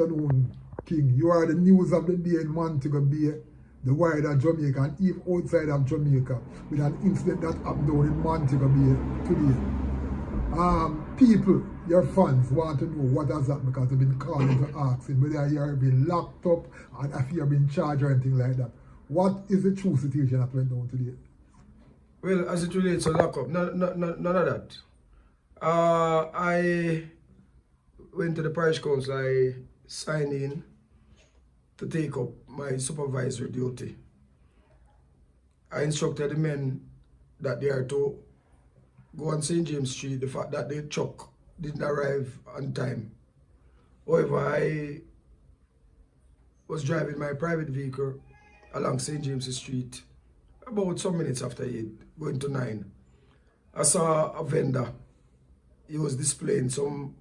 afternoon, King. You are the news of the day in Montego Bay, the wider Jamaica, and even outside of Jamaica, with an incident that happened down in Montego Bay today. People, your fans, want to know what has happened because they've been calling to asking whether you have been locked up and if you have been charged or anything like that. What is the true situation that went down today? Well, as it relates to lockup, none of that. I went to the parish council, I signed in to take up my supervisory duty. I instructed the men that they are to go on St. James Street, the fact that the truck didn't arrive on time. However, I was driving my private vehicle along St. James Street about some minutes after 8, going to 9. I saw a vendor. He was displaying some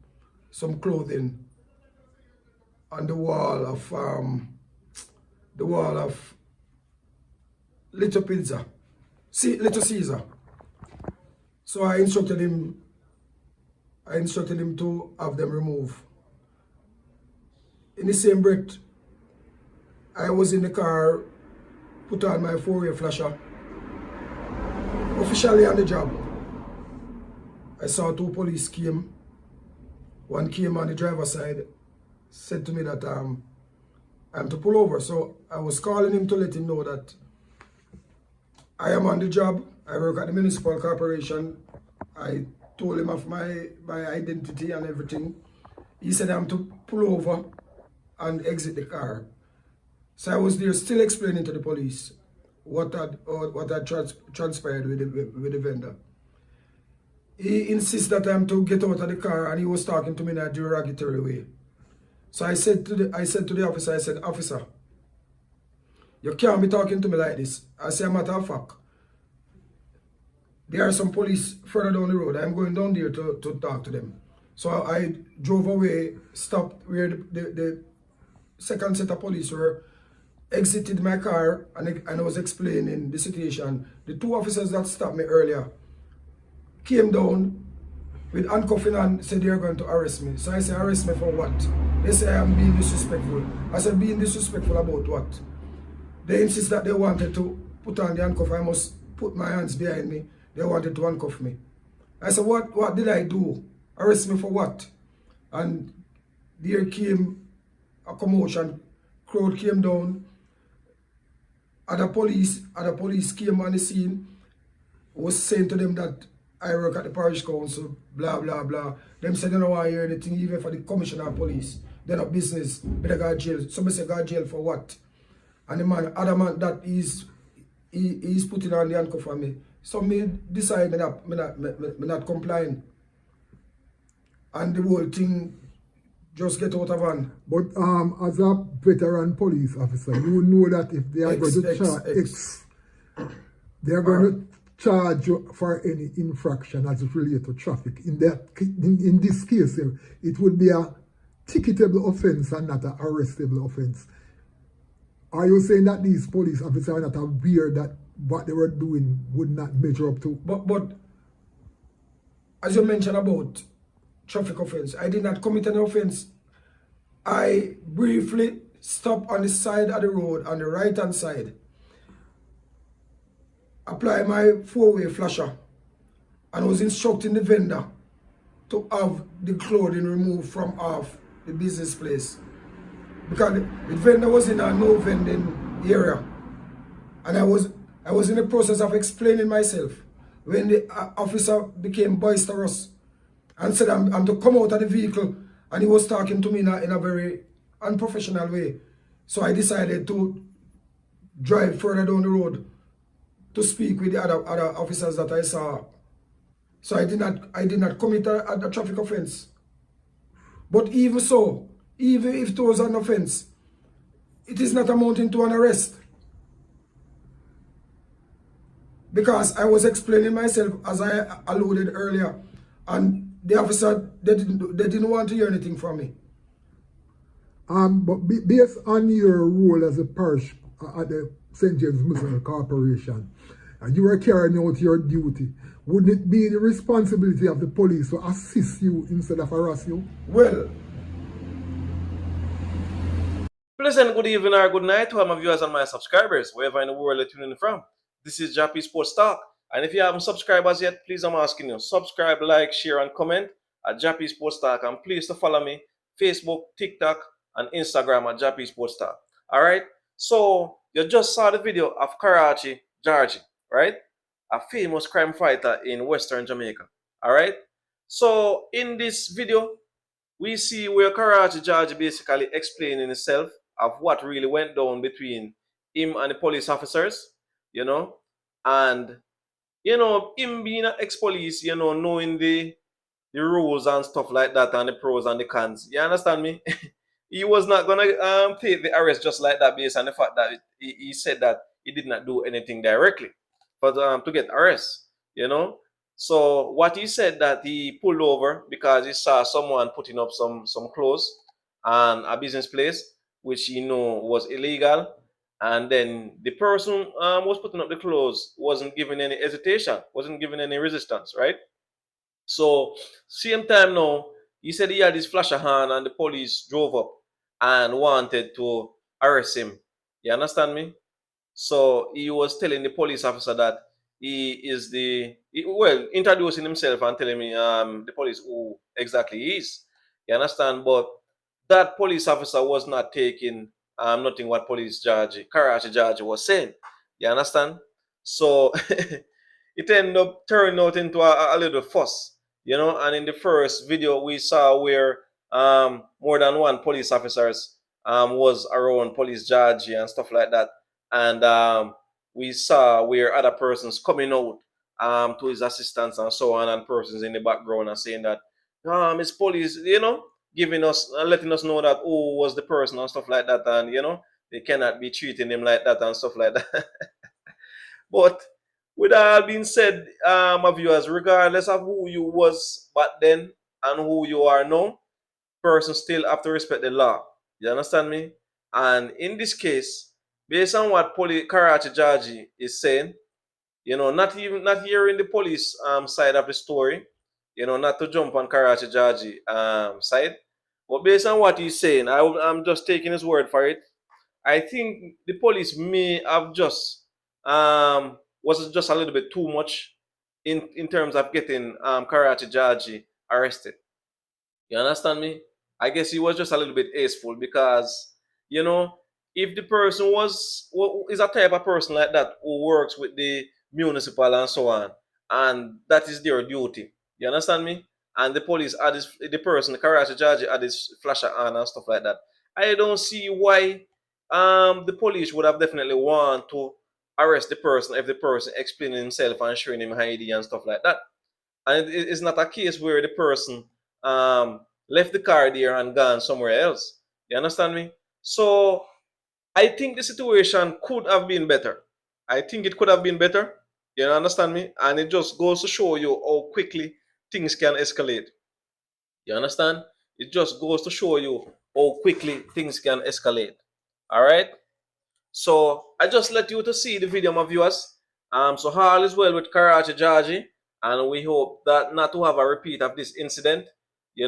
clothing on the wall of Little Pizza, Little Caesar. So I instructed him to have them removed. In the same breath, I was in the car, put on my 4-way flasher, officially on the job. I saw 2 police came. One came on the driver's side, said to me that I'm to pull over. So I was calling him to let him know that I am on the job. I work at the municipal corporation. I told him of my identity and everything. He said I'm to pull over and exit the car. So I was there still explaining to the police what had transpired with the vendor. He insists that I'm to get out of the car, and he was talking to me in a derogatory way. So I said to the officer, I said, "Officer, you can't be talking to me like this." I said, "Matter of fact, there are some police further down the road. I'm going down there to talk to them." So I drove away, stopped where the second set of police were, exited my car, and I was explaining the situation. The 2 officers that stopped me earlier came down with handcuffing and said they're going to arrest me. So I said, "Arrest me for what?" They say I'm being disrespectful. I said, "Being disrespectful about what?" They insist that they wanted to put on the handcuff. I must put my hands behind me. They wanted to handcuff me. I said, what did I do? Arrest me for what? And there came a commotion. Crowd came down. Other police came on the scene. Was saying to them that I work at the parish council, blah, blah, blah. Them said they don't want to hear anything, even for the commissioner of police. They're not business, but they got jail. Somebody said, "Got jail for what?" And the man, other man that he's putting on the handcuff on me. So me decide that me not complying. And the whole thing just get out of hand. But as a veteran police officer, you know that if they are going to charge they are going to charge you for any infraction as it relates to traffic. In this case, it would be a ticketable offense and not an arrestable offense. Are you saying that these police officers are not aware that what they were doing would not measure up to? But as you mentioned about traffic offense, I did not commit an offense. I briefly stopped on the side of the road, on the right-hand side, apply my 4-way flasher, and was instructing the vendor to have the clothing removed from off the business place. Because the vendor was in a no vending area. And I was in the process of explaining myself when the officer became boisterous and said I'm to come out of the vehicle, and he was talking to me in a very unprofessional way. So I decided to drive further down the road to speak with the other officers that I saw. So I did not commit a traffic offense. But even so, even if it was an offense, it is not amounting to an arrest. Because I was explaining myself, as I alluded earlier, and the officer, they didn't want to hear anything from me. But based on your role as a parish at the St. James Municipal Corporation, and you were carrying out your duty, wouldn't it be the responsibility of the police to assist you instead of harass you? Well, pleasant good evening or good night to all my viewers and my subscribers, wherever in the world you're tuning in from. This is Jah-P Sports Talk. And if you haven't subscribed as yet, please, I'm asking you, subscribe, like, share, and comment at Jah-P Sports Talk. And please to follow me, Facebook, TikTok, and Instagram at Jah-P Sports Talk. All right? So, you just saw the video of Karachi, Georgie, right? A famous crime fighter in Western Jamaica. All right? So, in this video, we see where Karachi Georgie basically explaining himself of what really went down between him and the police officers, and him being an ex-police, knowing the rules and stuff like that and the pros and the cons. You understand me? He was not gonna take the arrest just like that based on the fact that he said that he did not do anything directly, but to get arrest. So what he said that he pulled over because he saw someone putting up some clothes on a business place, which he knew was illegal. And then the person was putting up the clothes wasn't giving any hesitation, wasn't giving any resistance, right? So same time now, he said he had his flasher hand and the police drove up and wanted to arrest him. You understand me? So he was telling the police officer that introducing himself and telling me the police who exactly he is. You understand? But that police officer was not taking nothing what Karachi Georgie was saying. You understand? So it ended up turning out into a little fuss. And in the first video we saw where more than one police officers was around police Georgie and stuff like that. And we saw where other persons coming out to his assistance and so on, and persons in the background and saying that it's police, giving us letting us know that who was the person and stuff like that, and they cannot be treating him like that and stuff like that. But with all being said, my viewers, regardless of who you was back then and who you are now, persons still have to respect the law. You understand me? And in this case, based on what Karachi Georgie is saying, not hearing the police side of the story, not to jump on Karachi Georgie side, but based on what he's saying, I'm just taking his word for it. I think the police may have just was just a little bit too much in terms of getting Karachi Georgie arrested. You understand me? I guess he was just a little bit hasteful because, if the person is a type of person like that who works with the municipal and so on, and that is their duty. You understand me? And the police had the Karachi Georgie had his flasher on and stuff like that. I don't see why the police would have definitely want to arrest the person if the person explaining himself and showing him ID and stuff like that. And it's not a case where the person left the car there and gone somewhere else. You understand me? So I think the situation could have been better. I think it could have been better. You understand me? And it just goes to show you how quickly things can escalate. You understand? It just goes to show you how quickly things can escalate. All right? So I just let you to see the video, my viewers. So all is well with Karachi Georgie, and we hope that not to have a repeat of this incident. He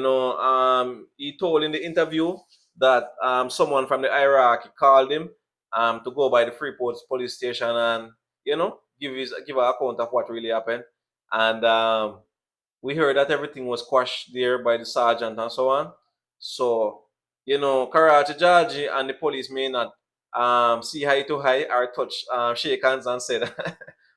told in the interview that someone from the hierarchy called him to go by the Freeport police station and give an account of what really happened. And we heard that everything was quashed there by the sergeant and so on. So Karachi Georgie and the police may not see eye to eye or touch, shake hands and say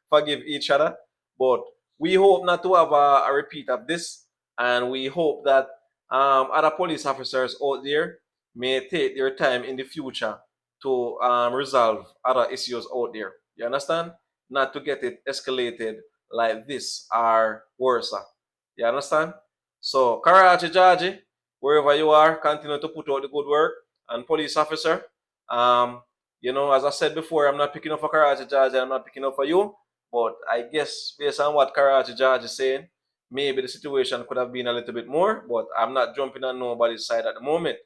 forgive each other. But we hope not to have a repeat of this, and we hope that other police officers out there may take their time in the future to resolve other issues out there. You understand? Not to get it escalated like this or worse. You understand? So Karachi Georgie, wherever you are, continue to put out the good work. And police officer, as I said before, I'm not picking up for Karachi Georgie, I'm not picking up for you. But I guess based on what Karachi Georgie is saying, maybe the situation could have been a little bit more, but I'm not jumping on nobody's side at the moment.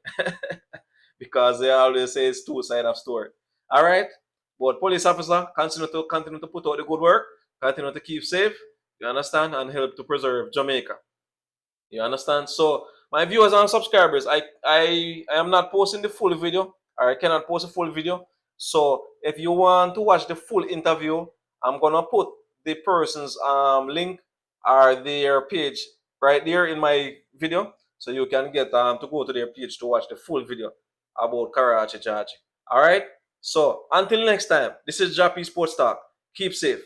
Because they always say it's two sides of story. All right? But police officer, continue to put out the good work, continue to keep safe, you understand, and help to preserve Jamaica. You understand? So my viewers and subscribers, I am not posting the full video I cannot post a full video. So if you want to watch the full interview, I'm gonna put the person's link or their page right there in my video, so you can get to go to their page to watch the full video about Karachi Georgie. All right. So until next time, this is Jah-P Sports Talk. Keep safe.